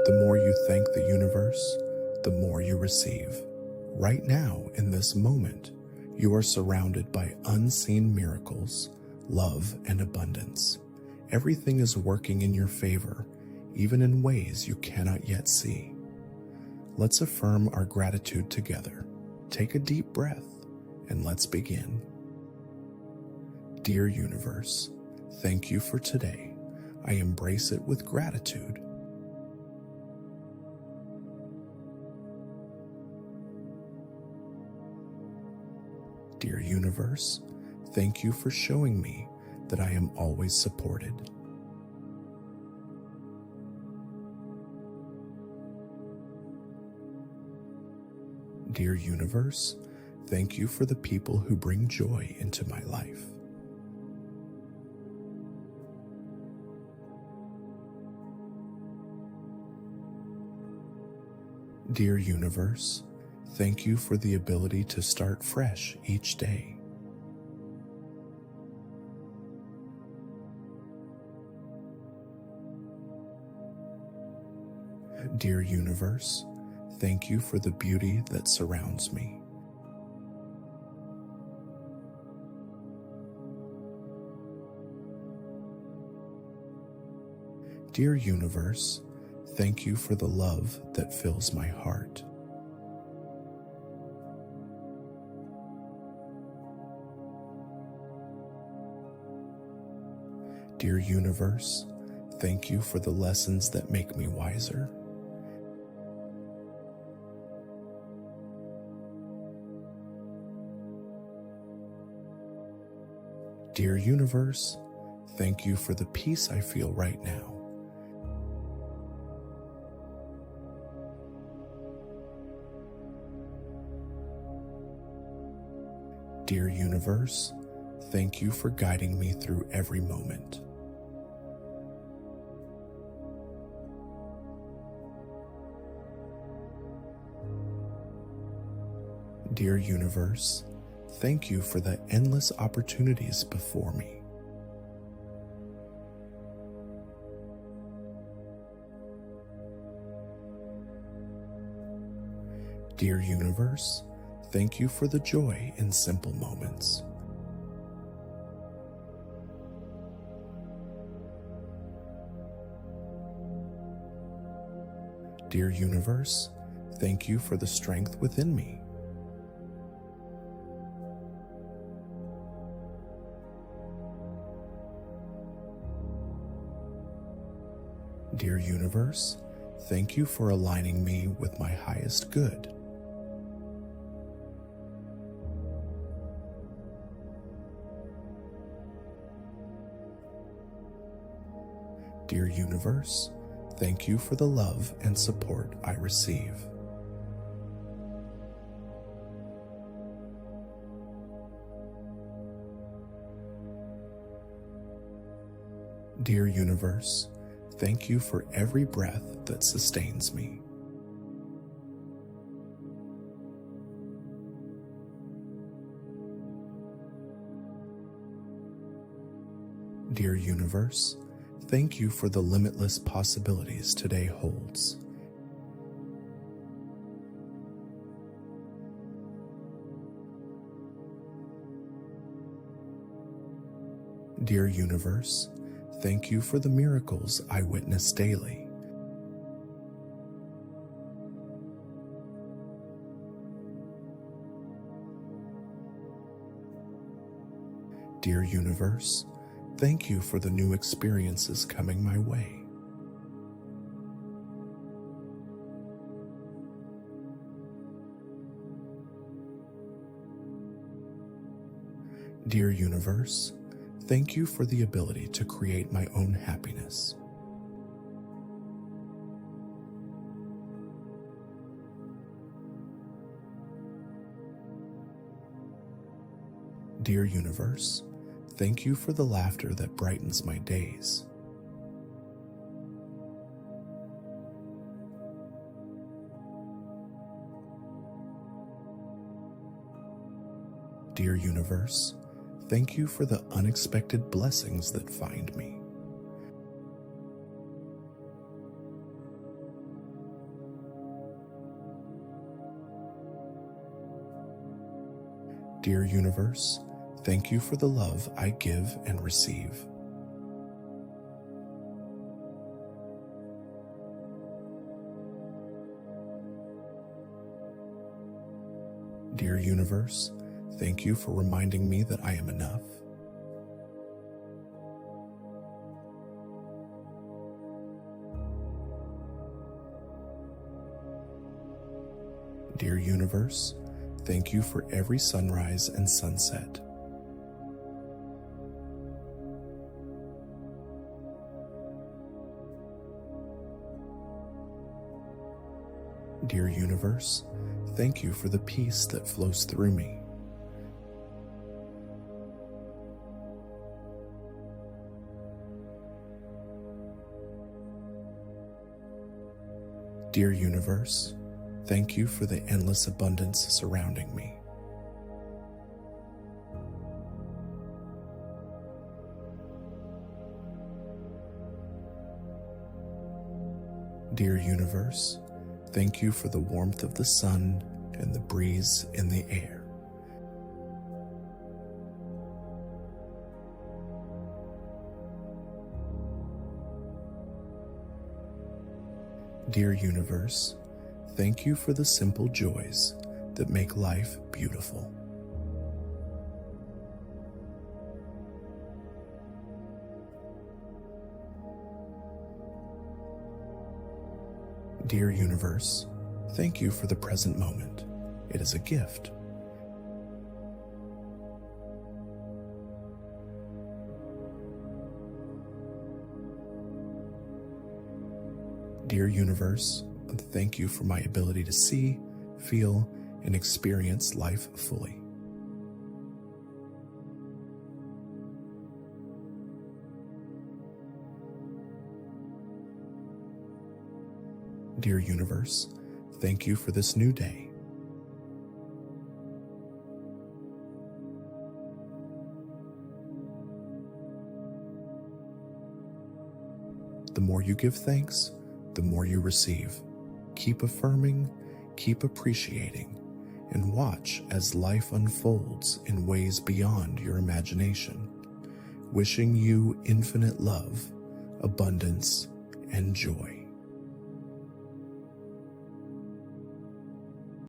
The more you thank the universe, the more you receive. Right now, in this moment, you are surrounded by unseen miracles, love, and abundance. Everything is working in your favor, even in ways you cannot yet see. Let's affirm our gratitude together. Take a deep breath, and let's begin. Dear universe, thank you for today. I embrace it with gratitude. Dear universe, thank you for showing me that I am always supported. Dear universe, thank you for the people who bring joy into my life. Dear universe, thank you for the ability to start fresh each day. Dear universe, thank you for the beauty that surrounds me. Dear universe, thank you for the love that fills my heart. Dear universe, thank you for the lessons that make me wiser. Dear universe, thank you for the peace I feel right now. Dear universe, thank you for guiding me through every moment. Dear universe, thank you for the endless opportunities before me. Dear universe, thank you for the joy in simple moments. Dear universe, thank you for the strength within me. Dear universe, thank you for aligning me with my highest good. Dear universe, thank you for the love and support I receive. Dear universe, thank you for every breath that sustains me. Dear universe, thank you for the limitless possibilities today holds. Dear universe, thank you for the miracles I witness daily. Dear universe, thank you for the new experiences coming my way. Dear universe, thank you for the ability to create my own happiness. Dear universe, thank you for the laughter that brightens my days. Dear universe, thank you for the unexpected blessings that find me. Dear universe, thank you for the love I give and receive. Dear universe, thank you for reminding me that I am enough. Dear universe, thank you for every sunrise and sunset. Dear universe, thank you for the peace that flows through me. Dear universe, thank you for the endless abundance surrounding me. Dear universe, thank you for the warmth of the sun and the breeze in the air. Dear universe, thank you for the simple joys that make life beautiful. Dear universe, thank you for the present moment. It is a gift. Dear universe, thank you for my ability to see, feel, and experience life fully. Dear universe, thank you for this new day. The more you give thanks, the more you receive. Keep affirming, keep appreciating, and watch as life unfolds in ways beyond your imagination. Wishing you infinite love, abundance, and joy.